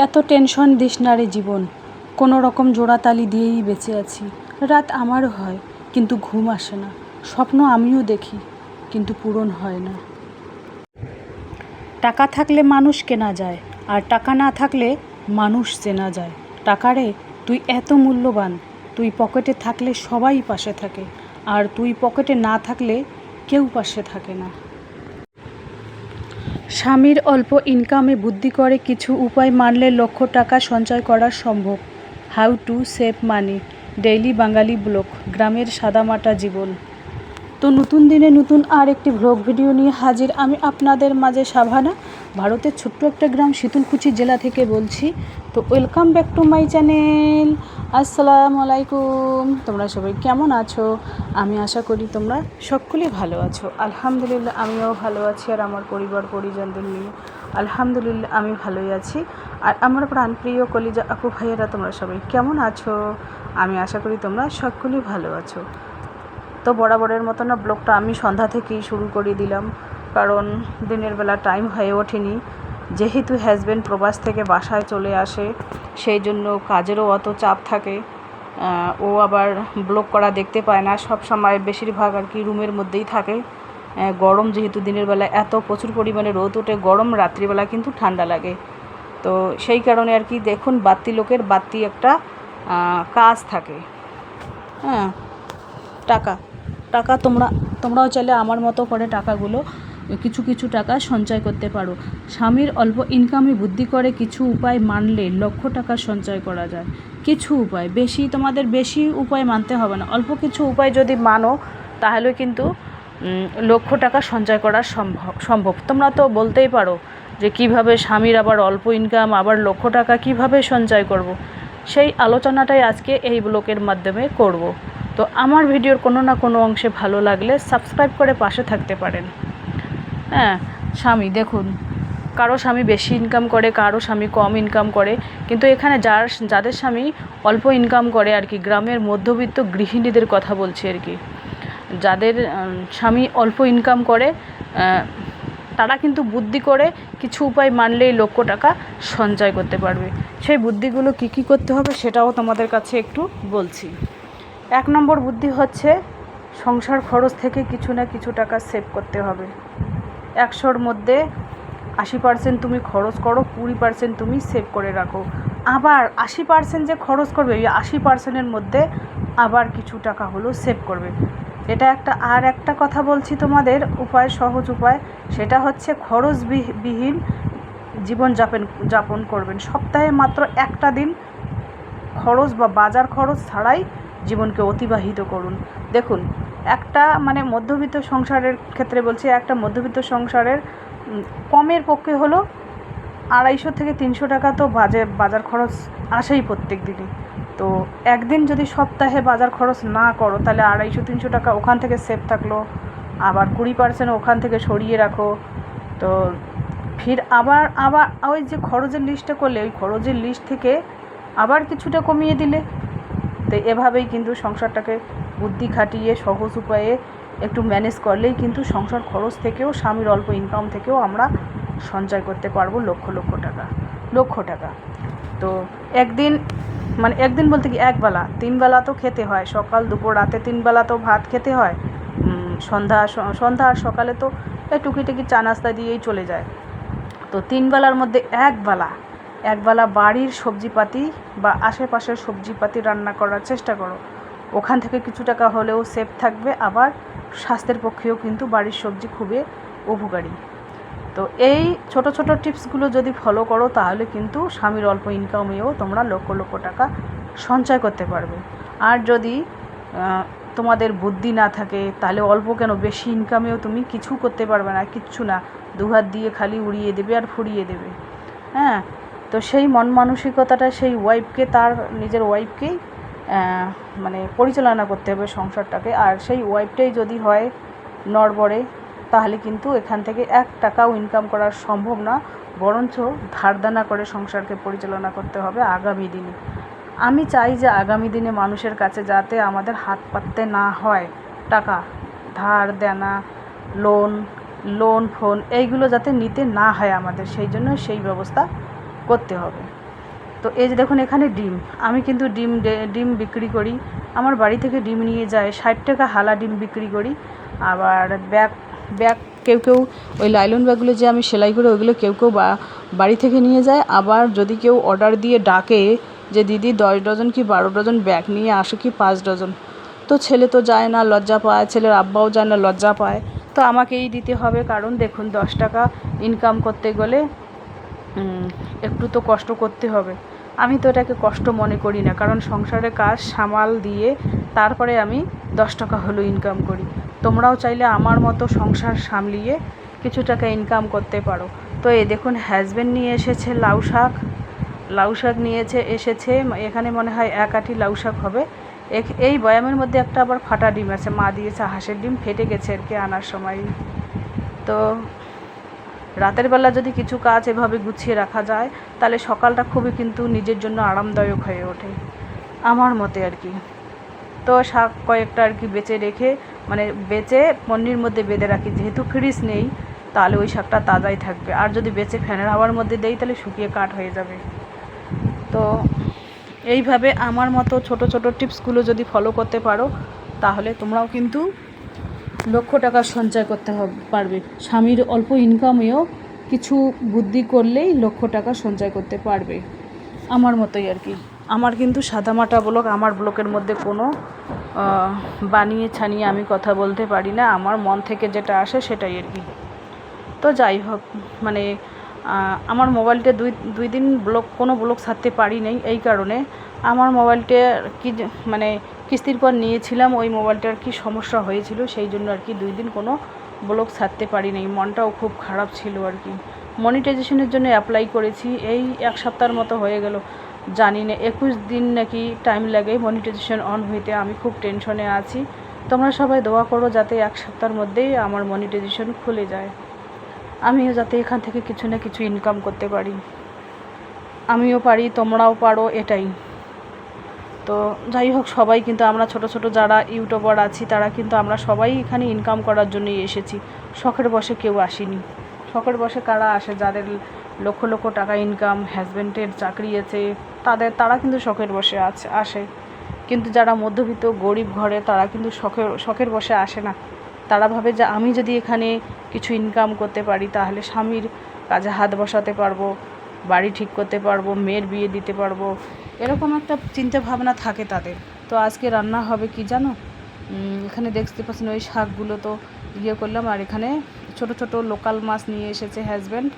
এত tension this না রে জীবন, কোনো রকম জোড়াতালি দিয়েই বেঁচে আছি। রাত আমারও হয়, কিন্তু ঘুম আসে না। স্বপ্ন আমিও দেখি, কিন্তু পূরণ হয় না। টাকা থাকলে মানুষ কেনা যায়, আর টাকা না থাকলে মানুষ চেনা যায়। টাকা রে, তুই এত মূল্যবান। তুই পকেটে থাকলে সবাই পাশে থাকে, আর তুই পকেটে না থাকলে কেউ পাশে থাকে না। স্বামীর অল্প ইনকামে বুদ্ধি করে কিছু উপায় মানলে লক্ষ টাকা সঞ্চয় করা সম্ভব। How to save money, daily Bangali blog, গ্রামের সাদামাটা জীবন। তো নতুন দিনে নতুন আর একটি ভ্লগ ভিডিও নিয়ে হাজির আমি আপনাদের মাঝে সাভানা, ভারতের ছোট্ট একটা গ্রাম শীতলকুচি জেলা থেকে বলছি। তো welcome back to my channel. আসসালামু আলাইকুম। তোমরা সবাই কেমন আছো? আমি আশা করি তোমরা সকলেই ভালো আছো। আলহামদুলিল্লাহ আমিও ভালো আছি, আর আমার পরিবার পরিজনদের নিয়ে আলহামদুলিল্লাহ আমি ভালোই আছি। আর আমার প্রাণপ্রিয় কলিজা আপু ভাইয়েরা তোমরা সবাই কেমন আছো? আমি আশা করি তোমরা সকলেই ভালো আছো। তো বরাবরের মতো না ব্লগটা আমি সন্ধ্যা থেকেই শুরু করে দিলাম, কারণ দিনের বেলা টাইম হয়ে ওঠেনি। যেহেতু হাজব্যান্ড প্রবাস থেকে বাসায় চলে আসে, সেই জন্য কাজেরও অত চাপ থাকে। ও আবার ব্লগ করা দেখতে পায় না, সব সময় বেশিরভাগ আর কি রুমের মধ্যেই থাকে। গরম যেহেতু দিনের বেলা এত প্রচুর পরিমাণে রোদ ওঠে, গরম রাত্রিবেলা কিন্তু ঠান্ডা লাগে। তো সেই কারণে আর কি দেখুন, বাড়তি লোকের বাড়তি একটা কাজ থাকে। হ্যাঁ, টাকা তোমরাও চাইলে আমার মতো করে টাকাগুলো কিছু টাকা সঞ্চয় করতে পারো। স্বামীর অল্প ইনকামে বুদ্ধি করে কিছু উপায় মানলে লক্ষ টাকা সঞ্চয় করা যায়। কিছু উপায়, তোমাদের বেশি উপায় মানতে হবে না। অল্প কিছু উপায় যদি মানো, তাহলে কিন্তু লক্ষ টাকা সঞ্চয় করা সম্ভব। তোমরা তো বলতেই পারো যে কিভাবে স্বামীর আবার অল্প ইনকাম, আবার লক্ষ টাকা কিভাবে সঞ্চয় করব। সেই আলোচনাটাই আজকে এই ব্লগের মাধ্যমে করব। তো আমার ভিডিওর কোনো না কোনো অংশে ভালো লাগলে সাবস্ক্রাইব করে পাশে থাকতে পারেন। হ্যাঁ, স্বামী দেখুন, কারো স্বামী বেশি ইনকাম করে, কারো স্বামী কম ইনকাম করে, কিন্তু এখানে যাদের স্বামী অল্প ইনকাম করে আর কি, গ্রামের মধ্যবিত্ত গৃহিণীদের কথা বলছি আর কি, যাদের স্বামী অল্প ইনকাম করে, তারা কিন্তু বুদ্ধি করে কিছু উপায় মানলেই লক্ষ টাকা সঞ্চয় করতে পারবে। সেই বুদ্ধিগুলো কী করতে হবে সেটাও তোমাদের কাছে একটু বলছি। 1 নম্বর বুদ্ধি হচ্ছে, সংসার খরচ থেকে কিছু না কিছু টাকা সেভ করতে হবে। 100-র মধ্যে 80% তুমি খরচ করো, 20% তুমি সেভ করে রাখো। আবার 80% যে খরচ করবে, ওই 80%-এর মধ্যে আবার কিছু টাকা হলো সেভ করবে। এটা একটা কথা বলছি তোমাদের, উপায়, সহজ উপায়। সেটা হচ্ছে খরচবিহীন জীবন যাপন করবেন। সপ্তাহে মাত্র একটা দিন খরচ বা বাজার খরচ ছাড়াই জীবনকে অতিবাহিত করুন। দেখুন, একটা মধ্যবিত্ত সংসারের ক্ষেত্রে বলছি, একটা মধ্যবিত্ত সংসারের কমের পক্ষে হলো 250 থেকে 300 টাকা তো বাজার খরচ আসেই প্রত্যেক দিনই। তো একদিন যদি সপ্তাহে বাজার খরচ না করো, তাহলে 250-300 টাকা ওখান থেকে সেভ থাকলো। আবার 20% ওখান থেকে সরিয়ে রাখো। তো ফির আবার ওই যে খরচের লিস্টটা করলে, ওই খরচের লিস্ট থেকে আবার কিছুটা কমিয়ে দিলে। তো এভাবেই কিন্তু সংসারটাকে বুদ্ধি খাটিয়ে সহজ উপায়ে একটু ম্যানেজ করলেই কিন্তু সংসার খরচ থেকেও, স্বামীর অল্প ইনকাম থেকেও আমরা সঞ্চয় করতে পারবো লক্ষ টাকা। তো একদিন বলতে কি, একবেলা, 3 বেলা তো খেতে হয়, সকাল দুপুর রাতে 3 বেলা তো ভাত খেতে হয়। সন্ধ্যা আর সকালে তো টুকিটাকি চা নাস্তা দিয়েই চলে যায়। তো 3 বেলার মধ্যে একবেলা বাড়ির সবজিপাতি বা আশেপাশের সবজিপাতি রান্না করার চেষ্টা করো। ওখান থেকে কিছু টাকা হলেও সেভ থাকবে। আবার স্বাস্থ্যের পক্ষেও কিন্তু বাড়ির সবজি খুবই উপকারী। তো এই ছোট টিপসগুলো যদি ফলো করো, তাহলে কিন্তু স্বামীর অল্প ইনকামেও তোমরা লক্ষ টাকা সঞ্চয় করতে পারবে। আর যদি তোমাদের বুদ্ধি না থাকে, তাহলে অল্প কেন, বেশি ইনকামেও তুমি কিছু করতে পারবে না, কিচ্ছু না। দুহাত দিয়ে খালি উড়িয়ে দেবে আর ফুরিয়ে দেবে। হ্যাঁ, তো সেই মন মানসিকতাটা সেই নিজের ওয়াইফকেই পরিচালনা করতে হবে সংসারটাকে। আর সেই ওয়াইফটাই যদি হয় নড়বড়ে, তাহলে কিন্তু এখান থেকে 1 টাকাও ইনকাম করা সম্ভব না, বরঞ্চ ধারদানা করে সংসারকে পরিচালনা করতে হবে আগামী দিনে। আমি চাই যে আগামী দিনে মানুষের কাছে যাতে আমাদের হাত পাততে না হয়, টাকা ধার দেনা, লোন ফোন এইগুলো যাতে নিতে না হয় আমাদের, সেই জন্য সেই ব্যবস্থা করতে হবে। তো এই যে দেখুন এখানে ডিম, আমি কিন্তু ডিম বিক্রি করি, আমার বাড়ি থেকে ডিম নিয়ে যায়, 60 টাকা হালা ডিম বিক্রি করি। আবার ব্যাগ কেউ ওই লাইলন ব্যাগগুলো যে আমি সেলাই করে ওইগুলো কেউ বাড়ি থেকে নিয়ে যায়। আবার যদি কেউ অর্ডার দিয়ে ডাকে যে দিদি 10 ডজন কি 12 ডজন ব্যাগ নিয়ে আসো কি 5 ডজন, তো ছেলে তো যায় না, লজ্জা পায়, ছেলের আব্বাও যায় না, লজ্জা পায়, তো আমাকেই দিতে হবে। কারণ দেখুন 10 টাকা ইনকাম করতে গেলে একটু তো কষ্ট করতে হবে। আমি তো এটাকে কষ্ট মনে করি না, কারণ সংসারের কাজ সামাল দিয়ে তারপরে আমি 10 টাকা হলেও ইনকাম করি। তোমরাও চাইলে আমার মতো সংসার সামলিয়ে কিছু টাকা ইনকাম করতে পারো। তো এই দেখুন হাজব্যান্ড নিয়ে এসেছে লাউ শাক এসেছে, এখানে মনে হয় 1 আঁটি লাউ শাক হবে। এই বয়ামের মধ্যে একটা আবার ফাটা ডিম আছে, মা দিয়েছে হাঁসের ডিম, ফেটে গেছে আর কি আনার সময়। তো রাতের বেলা যদি কিছু কাজ এভাবে গুছিয়ে রাখা যায় তাহলে সকালটা খুবই কিন্তু নিজের জন্য আরামদায়ক হয়ে ওঠে আমার মতে আর কি। তো শাক কয়েকটা আর কি বেচে পন্নির মধ্যে বেঁধে রাখি, যেহেতু ফ্রিজ নেই তাহলে ওই শাকটা তাজাই থাকবে। আর যদি বেচে ফ্যানের হাওয়ার মধ্যে দেই তাহলে শুকিয়ে কাঠ হয়ে যাবে। তো এইভাবে আমার মতো ছোট টিপসগুলো যদি ফলো করতে পারো তাহলে তোমরাও কিন্তু লক্ষ টাকা সঞ্চয় করতে পারবে। স্বামীর অল্প ইনকামেও কিছু বুদ্ধি করলেই লক্ষ টাকা সঞ্চয় করতে পারবে, আমার মতোই আর কি। আমার কিন্তু সাদামাটা ব্লগ, আমার ব্লগের মধ্যে কোনো বানিয়ে ছানিয়ে আমি কথা বলতে পারি না, আমার মন থেকে যেটা আসে সেটাই আর কি। তো যাই হোক, মানে আমার মোবাইলটা দুই দিন কোনো ব্লগ ছাড়তে পারি নাই, এই কারণে আমার মোবাইলটা কি মানে কিস্তির পর নিয়েছিলাম, ওই মোবাইলটার কি সমস্যা হয়েছিল, সেই জন্য আর কি 2 দিন কোনো ব্লগ ছাড়তে পারি নাই। মনটাও খুব খারাপ ছিল আর কি। মনিটাইজেশনের জন্য অ্যাপ্লাই করেছি, এই 1 সপ্তাহের মতো হয়ে গেল, জানি না 21 দিন নাকি টাইম লাগে মনিটাইজেশন অন হইতে। আমি খুব টেনশনে আছি, তোমরা সবাই দোয়া করো যাতে 1 সপ্তাহের মধ্যেই আমার মনিটাইজেশন খুলে যায়, আমিও যাতে এখান থেকে কিছু না কিছু ইনকাম করতে পারি। আমিও পারি, তোমরাও পারো, এটাই। তো যাই হোক, সবাই কিন্তু আমরা ছোট যারা ইউটিউবার আছি তারা কিন্তু আমরা সবাই এখানে ইনকাম করার জন্যই এসেছি, শখের বসে কেউ আসেনি। শখের বসে কারা আসে? যাদের লক্ষ টাকা ইনকাম, হাজব্যান্ডের চাকরি আছে, তারা কিন্তু শখের বসে আসে। কিন্তু যারা মধ্যবিত্ত গরিব ঘরে তারা কিন্তু শখের বসে আসে না। তারা ভাবে যে আমি যদি এখানে কিছু ইনকাম করতে পারি তাহলে স্বামীর কাজে হাত বসাতে পারবো, বাড়ি ঠিক করতে পারবো, মেয়ের বিয়ে দিতে পারবো, এরকম একটা চিন্তা ভাবনা থাকে তাদের। তো আজকে রান্না হবে কি জানো? এখানে দেখতে পাচ্ছেন ওই শাকগুলো তো করলাম, আর এখানে ছোট লোকাল মাছ নিয়ে এসেছে হাজব্যান্ড।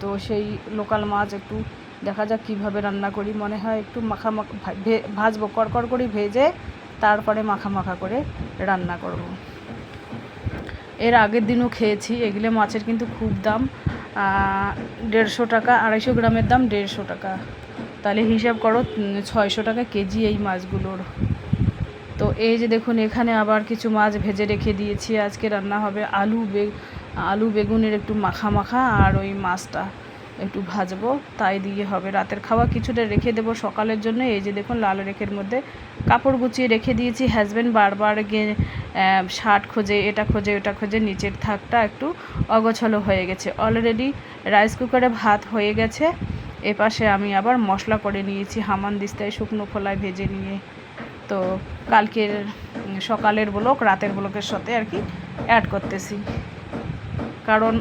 তো সেই লোকাল মাছ একটু দেখা যাক কীভাবে রান্না করি। মনে হয় একটু ভাজবো, কড়কড় করে ভেজে তারপরে মাখা করে রান্না করব। এর আগের দিনও খেয়েছি, এগুলো মাছের কিন্তু খুব দাম, 150 টাকা, 250 গ্রামের দাম 150 টাকা, তাহলে হিসাব করো 600 টাকা কেজি এই মাছগুলোর। তো এই যে দেখুন এখানে আবার কিছু মাছ ভেজে রেখে দিয়েছি, আজকে রান্না হবে আলু বেগুনের একটু মাখা, আর ওই মাছটা একটু ভাজবো, তাই দিয়ে হবে। রাতের খাওয়া কিছুটা রেখে দেবো সকালের জন্য। এই যে দেখুন লাল রেখের মধ্যে কাপড় গুছিয়ে রেখে দিয়েছি। হাজব্যান্ড বারবার গিয়ে শার্ট খোঁজে, এটা খোঁজে ওটা খোঁজে, নিচের থাকটা একটু অগোছালো হয়ে গেছে। অলরেডি রাইস কুকারে ভাত হয়ে গেছে, এপাশে আমি আবার মশলা করে নিয়েছি হামানদিস্তায় শুকনো খোলায় ভেজে নিয়ে। তো কালকের সকালের ব্লগ রাতের ব্লগের সাথে আর কি অ্যাড করতেছি, কারণ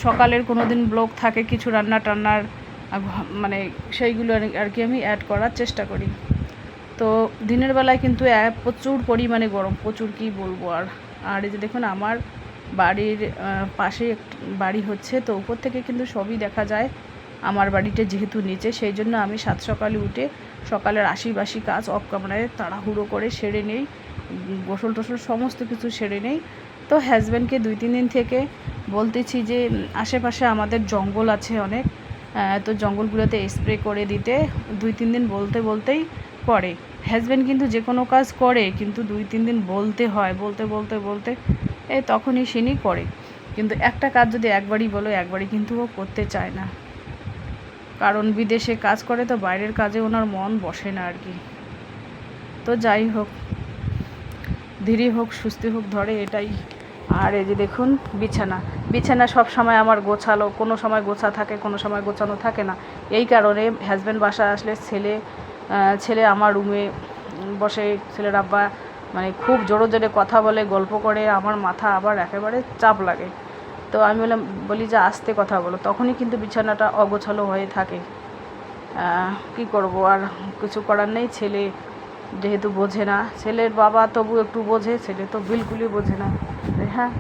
সকালের কোনো দিন ব্লগ থাকে কিছু রান্নার মানে সেইগুলো আর কি আমি অ্যাড করার চেষ্টা করি। তো দিনের বেলায় কিন্তু প্রচুর পরিমাণে গরম, প্রচুর কি বলবো। আর এই যে দেখুন আমার বাড়ির পাশে একটি বাড়ি হচ্ছে, তো উপর থেকে কিন্তু সবই দেখা যায়। আমার বাড়িটা যেহেতু নিচে, সেই জন্য আমি সকালে উঠে সকালের আশি কাজ অফ ক্যামেরায় তাড়াহুড়ো করে সেরে নেই, গোসল টোসল সমস্ত কিছু সেরে নেই। তো হাজব্যান্ডকে 2-3 দিন থেকে বলতেছি যে আশেপাশে আমাদের জঙ্গল আছে অনেক, তো জঙ্গলগুলোতে স্প্রে করে দিতে। 2-3 দিন বলতেই করে। হাজব্যান্ড কিন্তু যে কোনো কাজ করে, কিন্তু 2-3 দিন বলতে হয়, বলতে তখনই সিনি করে। কিন্তু একটা কাজ যদি একবারই বলো, একবারই কিন্তু ও করতে চায় না, কারণ বিদেশে কাজ করে, তো বাইরের কাজে ওনার মন বসে না আর কি। তো যাই হোক, ধীরে হোক সুস্থ হোক ধরে, এটাই আর এই যে দেখুন বিছানা, বিছানা সব সময় আমার গোছালো, কোনো সময় গোছা থাকে, কোনো সময় গোছানো থাকে না। এই কারণে হাজব্যান্ড বাসায় আসলে ছেলে আমার রুমে বসে, ছেলের আব্বা মানে খুব জোরে জোরে কথা বলে, গল্প করে, আমার মাথা আবার একেবারে চাপ লাগে। তো আমি বলি যে আস্তে কথা বলো, তখনই কিন্তু বিছানাটা অগোছালো হয়ে থাকে। কি করব, আর কিছু করার নেই। ছেলে যেহেতু বোঝে না, ছেলের বাবা তবু একটু বোঝে, ছেলে তো বিলকুলই বোঝে না। হ্যাঁ,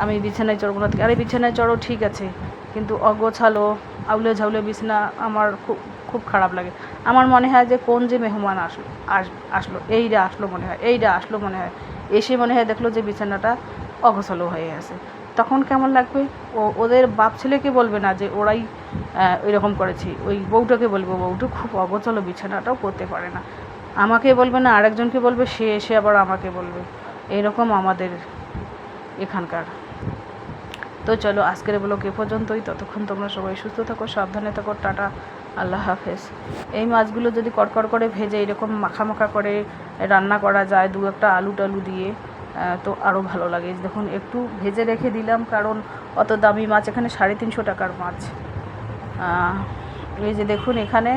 আমি বিছানায় চড়বো না, আরে বিছানায় চড়ো ঠিক আছে, কিন্তু অগোছালো আউলে ঝাউলে বিছানা আমার খুব খুব খারাপ লাগে। আমার মনে হয় যে কোন যে মেহমান আসলো এইটা আসলো মনে হয়, এসে মনে হয় দেখলো যে বিছানাটা অগোছালো হয়ে আছে, তখন কেমন লাগবে? ওদের বাপ ছেলেকে বলবে না যে ওরাই এরকম করেছি, ওই বউটাকে বলবো বউটা খুব অগোছালো, বিছানাটাও করতে পারে না। আমাকে বলবে না, আরেকজনকে বলবে, সে এসে আবার আমাকে বলবে। এরকম আমাদের এখানকার। তো চলো আজকের ব্লগ এ পর্যন্তই। ততক্ষণ তোমরা সবাই সুস্থ থাকো, সাবধানে থাকো, টাটা, আল্লাহ হাফেজ। এই মাছগুলো যদি কড়কড় করে ভেজে এরকম মাখা মাখা করে রান্না করা যায়, দু একটা আলু টালু দিয়ে, তো আরও ভালো লাগে। দেখুন একটু ভেজে রেখে দিলাম, কারণ অত দামি মাছ, এখানে 350 টাকার মাছ। এই যে দেখুন এখানে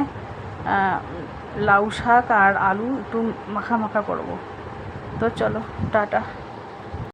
লাউ শাক আর আলু একটু মাখা মাখা করব। তো চলো টাটা।